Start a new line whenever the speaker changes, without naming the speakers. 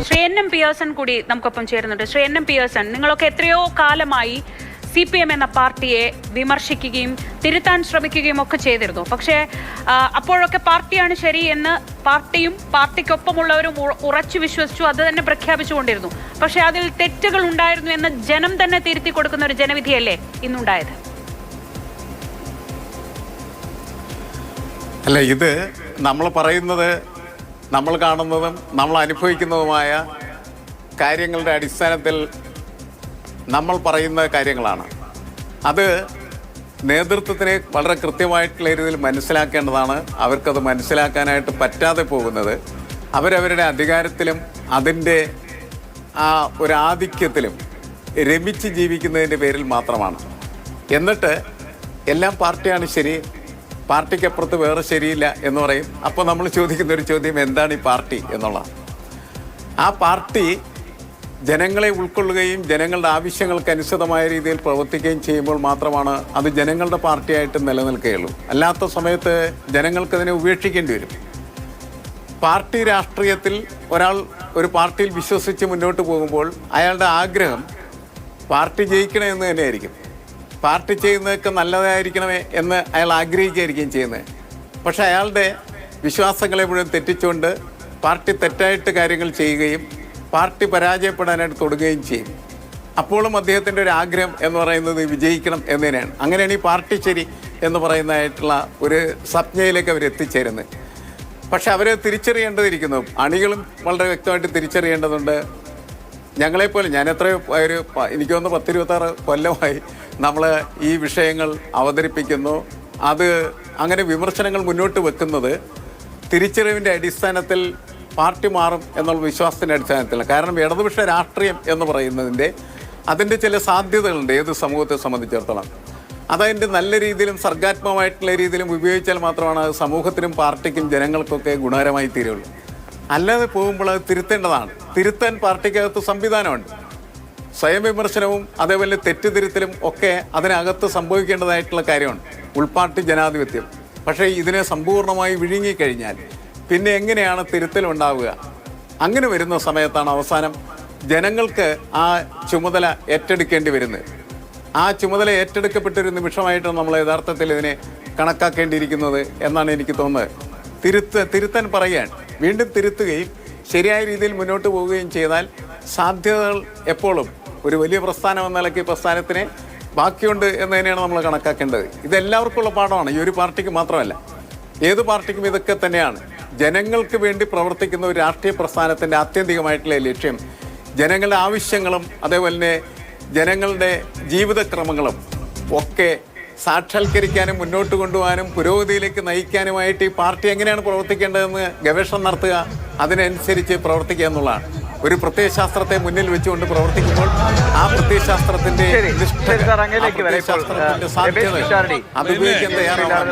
Shri NM Pearson കൂടി നമുക്കൊപ്പം ചേരുന്നുണ്ട്. ശ്രീ NM പിയേഴ്സൺ, നിങ്ങളൊക്കെ എത്രയോ കാലമായി CPM എന്ന പാർട്ടിയെ വിമർശിക്കുകയും തിരുത്താൻ ശ്രമിക്കുകയും ഒക്കെ ചെയ്തിരുന്നു. പക്ഷേ അപ്പോഴൊക്കെ പാർട്ടിയാണ് ശരി എന്ന് പാർട്ടിയും പാർട്ടിക്കൊപ്പമുള്ളവരും ഉറച്ചു വിശ്വസിച്ചു, അത് തന്നെ പ്രഖ്യാപിച്ചുകൊണ്ടിരുന്നു. പക്ഷേ അതിൽ തെറ്റുകൾ ഉണ്ടായിരുന്നു എന്ന് ജനം തന്നെ തിരുത്തി കൊടുക്കുന്ന ഒരു ജനവിധിയല്ലേ ഇന്നുണ്ടായത്?
അല്ല, ഇത് നമ്മൾ പറയുന്നത്, നമ്മൾ കാണുന്നതും നമ്മൾ അനുഭവിക്കുന്നതുമായ കാര്യങ്ങളുടെ അടിസ്ഥാനത്തിൽ നമ്മൾ പറയുന്ന കാര്യങ്ങളാണ്. അത് നേതൃത്വത്തിനെ വളരെ കൃത്യമായിട്ടുള്ള രീതിയിൽ മനസ്സിലാക്കേണ്ടതാണ്. അവർക്കത് മനസ്സിലാക്കാനായിട്ട് പറ്റാതെ പോകുന്നത് അവരവരുടെ അധികാരത്തിലും അതിൻ്റെ ആ ഒരു ആധിക്യത്തിലും രമിച്ച് ജീവിക്കുന്നതിൻ്റെ പേരിൽ മാത്രമാണ്. എന്നിട്ട് എല്ലാം പാർട്ടിയാണ് ശരി, പാർട്ടിക്കപ്പുറത്ത് വേറെ ശരിയില്ല എന്ന് പറയും. അപ്പോൾ നമ്മൾ ചോദിക്കുന്ന ഒരു ചോദ്യം, എന്താണ് ഈ പാർട്ടി എന്നുള്ളതാണ്. ആ പാർട്ടി ജനങ്ങളെ ഉൾക്കൊള്ളുകയും ജനങ്ങളുടെ ആവശ്യങ്ങൾക്ക് അനുസൃതമായ രീതിയിൽ പ്രവർത്തിക്കുകയും ചെയ്യുമ്പോൾ മാത്രമാണ് അത് ജനങ്ങളുടെ പാർട്ടിയായിട്ട് നിലനിൽക്കുകയുള്ളൂ. അല്ലാത്ത സമയത്ത് ജനങ്ങൾക്കതിനെ ഉപേക്ഷിക്കേണ്ടി വരും. പാർട്ടി രാഷ്ട്രീയത്തിൽ ഒരാൾ ഒരു പാർട്ടിയിൽ വിശ്വസിച്ച് മുന്നോട്ട് പോകുമ്പോൾ അയാളുടെ ആഗ്രഹം പാർട്ടി ജയിക്കണമെന്ന് തന്നെയായിരിക്കും. പാർട്ടി ചെയ്യുന്നതൊക്കെ നല്ലതായിരിക്കണമേ എന്ന് അയാൾ ആഗ്രഹിക്കുകയായിരിക്കും ചെയ്യുന്നത്. പക്ഷേ അയാളുടെ വിശ്വാസങ്ങളെ മുഴുവൻ തെറ്റിച്ചുകൊണ്ട് പാർട്ടി തെറ്റായിട്ട് കാര്യങ്ങൾ ചെയ്യുകയും പാർട്ടി പരാജയപ്പെടാനായിട്ട് തുടങ്ങുകയും ചെയ്യും. അപ്പോഴും അദ്ദേഹത്തിൻ്റെ ഒരു ആഗ്രഹം എന്ന് പറയുന്നത് വിജയിക്കണം എന്ന് തന്നെയാണ്. അങ്ങനെയാണ് ഈ പാർട്ടി ശരി എന്ന് പറയുന്നതായിട്ടുള്ള ഒരു സംജ്ഞയിലേക്ക് അവർ എത്തിച്ചേരുന്നത്. പക്ഷെ അവരെ തിരിച്ചറിയേണ്ടതിരിക്കുന്നു. അണികളും വളരെ വ്യക്തമായിട്ട് തിരിച്ചറിയേണ്ടതുണ്ട്. ഞങ്ങളെപ്പോലെ, ഞാൻ എത്രയോ എനിക്ക് തോന്നുന്നു 10-26 കൊല്ലമായി നമ്മൾ ഈ വിഷയങ്ങൾ അവതരിപ്പിക്കുന്നു. അത് അങ്ങനെ വിമർശനങ്ങൾ മുന്നോട്ട് വെക്കുന്നത് തിരിച്ചറിവിൻ്റെ അടിസ്ഥാനത്തിൽ പാർട്ടി മാറും എന്നുള്ള വിശ്വാസത്തിൻ്റെ അടിസ്ഥാനത്തിലാണ്. കാരണം ഇടതുപക്ഷ രാഷ്ട്രീയം എന്ന് പറയുന്നതിൻ്റെ അതിൻ്റെ ചില സാധ്യതകളുണ്ട് ഏത് സമൂഹത്തെ സംബന്ധിച്ചിടത്തോളം. അതതിൻ്റെ നല്ല രീതിയിലും സർഗാത്മകമായിട്ടുള്ള രീതിയിലും ഉപയോഗിച്ചാൽ മാത്രമാണ് അത് സമൂഹത്തിനും പാർട്ടിക്കും ജനങ്ങൾക്കൊക്കെ ഗുണകരമായി തീരുള്ളൂ. അല്ലാതെ പോകുമ്പോൾ അത് തിരുത്തേണ്ടതാണ്. തിരുത്താൻ പാർട്ടിക്കകത്ത് സംവിധാനമുണ്ട്. സ്വയം വിമർശനവും അതേപോലെ തെറ്റുതിരുത്തലും ഒക്കെ അതിനകത്ത് സംഭവിക്കേണ്ടതായിട്ടുള്ള കാര്യമാണ്, ഉൾപാർട്ടി ജനാധിപത്യം. പക്ഷേ ഇതിനെ സമ്പൂർണ്ണമായി വിഴുങ്ങിക്കഴിഞ്ഞാൽ പിന്നെ എങ്ങനെയാണ് തിരുത്തലുണ്ടാവുക? അങ്ങനെ വരുന്ന സമയത്താണ് അവസാനം ജനങ്ങൾക്ക് ആ ചുമതല ഏറ്റെടുക്കേണ്ടി വരുന്നത്. ആ ചുമതല ഏറ്റെടുക്കപ്പെട്ടൊരു നിമിഷമായിട്ടാണ് നമ്മൾ യഥാർത്ഥത്തിൽ ഇതിനെ കണക്കാക്കേണ്ടിയിരിക്കുന്നത് എന്നാണ് എനിക്ക് തോന്നുന്നത്. തിരുത്താൻ പറയാൻ വീണ്ടും തിരുത്തുകയും ശരിയായ രീതിയിൽ മുന്നോട്ട് പോവുകയും ചെയ്താൽ സാധ്യതകൾ എപ്പോഴും ഒരു വലിയ പ്രസ്ഥാനം എന്ന നിലയ്ക്ക് പ്രസ്ഥാനത്തിന് ബാക്കിയുണ്ട് എന്ന് തന്നെയാണ് നമ്മൾ കണക്കാക്കേണ്ടത്. ഇതെല്ലാവർക്കുള്ള പാഠമാണ്, ഈ ഒരു പാർട്ടിക്ക് മാത്രമല്ല, ഏത് പാർട്ടിക്കും ഇതൊക്കെ തന്നെയാണ്. ജനങ്ങൾക്ക് വേണ്ടി പ്രവർത്തിക്കുന്ന ഒരു രാഷ്ട്രീയ പ്രസ്ഥാനത്തിൻ്റെ ആത്യന്തികമായിട്ടുള്ള ലക്ഷ്യം ജനങ്ങളുടെ ആവശ്യങ്ങളും അതേപോലെ തന്നെ ജനങ്ങളുടെ ജീവിതക്രമങ്ങളും ഒക്കെ സാക്ഷാത്കരിക്കാനും മുന്നോട്ട് കൊണ്ടുപോകാനും പുരോഗതിയിലേക്ക് നയിക്കാനുമായിട്ട് ഈ പാർട്ടി എങ്ങനെയാണ് പ്രവർത്തിക്കേണ്ടതെന്ന് ഗവേഷണം നടത്തുക, അതിനനുസരിച്ച് പ്രവർത്തിക്കുക എന്നുള്ളതാണ്. ഒരു പ്രത്യയശാസ്ത്രത്തെ മുന്നിൽ വെച്ചുകൊണ്ട് പ്രവർത്തിക്കുമ്പോൾ ആ പ്രത്യയശാസ്ത്രത്തിന്റെ സാധ്യത അത് ഉപയോഗിക്കാൻ തയ്യാറാണ്.